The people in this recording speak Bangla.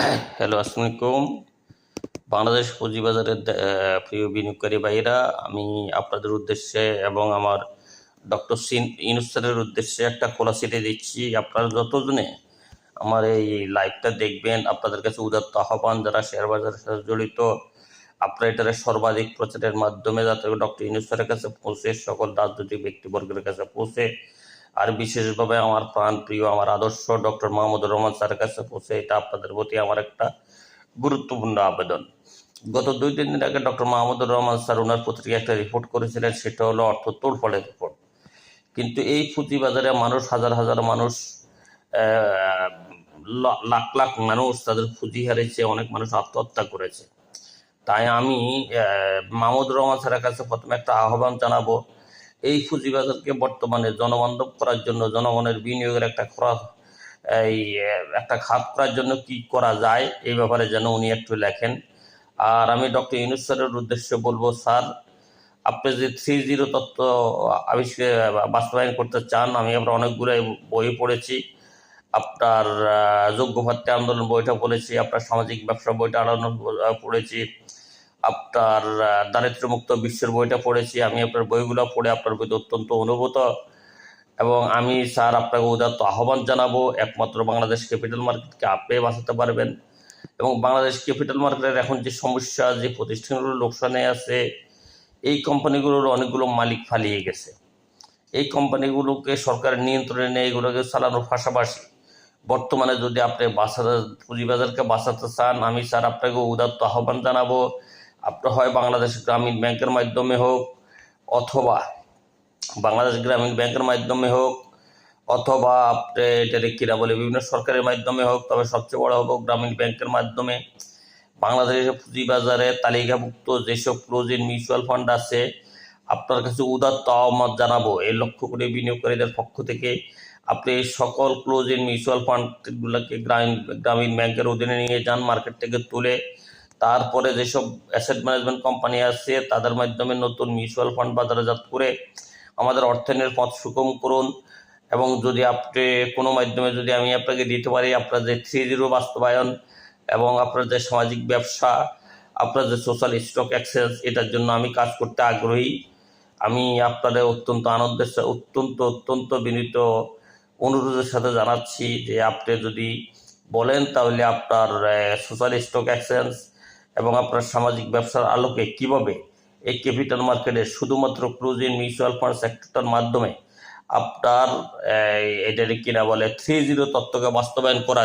হ্যালো, আসসালামু আলাইকুম। বাংলাদেশ পুঁজিবাজারের প্রিয় বিনিয়োগকারী ভাইয়েরা, আমি আপনাদের উদ্দেশ্যে এবং আমার ডক্টর ইউনূস স্যারের উদ্দেশ্যে একটা খোলা চিঠি দিচ্ছি। আপনারা যতজনে আমার এই লাইভটা দেখবেন, আপনাদের কাছে উদাত্ত আহ্বান, যারা শেয়ার বাজারের সাথে জড়িত, আপনারা এটার সর্বাধিক প্রচারের মাধ্যমে যাতে ডক্টর ইউনূস স্যারের কাছে পৌঁছে, সকল রাজনৈতিক ব্যক্তিবর্গের কাছে পৌঁছে, আর বিশেষভাবে আমার প্রাণপ্রিয়, আমার আদর্শ ডক্টর মাহমুদুর রহমান স্যারের কাছে পৌঁছে, এটা আপনাদের প্রতি আমার একটা গুরুত্বপূর্ণ আবেদন। গত 2-3 দিন আগে ডক্টর মাহমুদুর রহমান স্যার ওনার পত্রিকায় একটা রিপোর্ট করেছিলেন, সেটা হলো অর্থ তোড়ফলের রিপোর্ট। কিন্তু এই পুঁজিবাজারে মানুষ, হাজার হাজার মানুষ, লাখ লাখ মানুষ তাদের পুঁজি হারিয়েছে, অনেক মানুষ আত্মহত্যা করেছে। তাই আমি মাহমুদুর রহমান স্যারের কাছে প্রথমে একটা আহ্বান জানাবো, এই পুঁজিবাজারকে বর্তমানে জনবান্ধব করার জন্য, জনগণের বিনিয়োগের একটা খাত করার জন্য কি করা যায়, এই ব্যাপারে যেন উনি একটু লেখেন। আর আমি ডক্টর ইউনূস স্যারের উদ্দেশ্যে বলবো, স্যার, আপনি যে 3-0 তত্ত্ব বাস্তবায়ন করতে চান, আমি আপনার অনেকগুলো বই পড়েছি। আপনার যোগ্য প্রার্থী আন্দোলন বইটা পড়েছি, আপনার সামাজিক ব্যবসা বইটা পড়েছি, আপনার দারিদ্র্যমুক্ত বিশ্বের বইটা পড়েছি। আমি আপনার বইগুলো পড়ে আপনার প্রতি অত্যন্ত অনুভূত, এবং আমি স্যার আপনাকে উদাত্ত আহ্বান জানাবো, একমাত্র বাংলাদেশ ক্যাপিটাল মার্কেটকে আপনি বাঁচাতে পারবেন। এবং বাংলাদেশ ক্যাপিটাল মার্কেটের এখন যে সমস্যা, যে প্রতিষ্ঠানগুলো লোকসানে আছে, এই কোম্পানিগুলোর অনেকগুলো মালিক পালিয়ে গেছে। এই কোম্পানিগুলোকে সরকারের নিয়ন্ত্রণে নিয়ে এগুলোকে চালানোর পাশাপাশি বর্তমানে যদি আপনি পুঁজিবাজারকে বাঁচাতে চান, আমি স্যার আপনাকে উদাত্ত আহ্বান জানাবো, আপনার হয় বাংলাদেশ গ্রামীণ ব্যাংকের মাধ্যমে হোক, অথবা আপনি এটাকে কিনা বলে বিভিন্ন সরকারের মাধ্যমে হোক, তবে সবচেয়ে বড় হলো গ্রামীণ ব্যাংকের মাধ্যমে। বাংলাদেশের পুঁজিবাজারে তালিকাভুক্ত যেসব ক্লোজ-ইন মিউচুয়াল ফান্ড আছে, আপনার কাছে উদাত্ত আহ্বান জানাবো, এই লক্ষ্য করে বিনিয়োগকারীদের পক্ষ থেকে আপনি সকল ক্লোজ-ইন মিউচুয়াল ফান্ডগুলোকে গ্রামীণ ব্যাংকের অধীনে নিয়ে যান, মার্কেট থেকে তুলে। তারপরে যেসব অ্যাসেট ম্যানেজমেন্ট কোম্পানি আছে, তাদের মাধ্যমে নতুন মিউচুয়াল ফান্ড বাজারজাত করে আমাদের অর্থায়নের পথ সুগম করুন। এবং যদি আপনি কোনো মাধ্যমে যদি আমি আপনাকে দিতে পারি, আপনার যে 3-0 বাস্তবায়ন এবং আপনার যে সামাজিক ব্যবসা, আপনার যে সোশ্যাল স্টক এক্সচেঞ্জ, এটার জন্য আমি কাজ করতে আগ্রহী। আমি আপনাদের অত্যন্ত বিনীত অনুরোধের সাথে জানাচ্ছি যে আপনি যদি বলেন, তাহলে আপনার সোশ্যাল স্টক এক্সচেঞ্জ এবং আপনার সামাজিক ব্যবসার আলোকে কিভাবে এই ক্যাপিটাল মার্কেটে শুধুমাত্র ক্লোজ-ইন মিউচুয়াল ফান্ড সেক্টরটার মাধ্যমে আপনার এটাকে কিনা বলে 3-0 তত্ত্বকে বাস্তবায়ন করা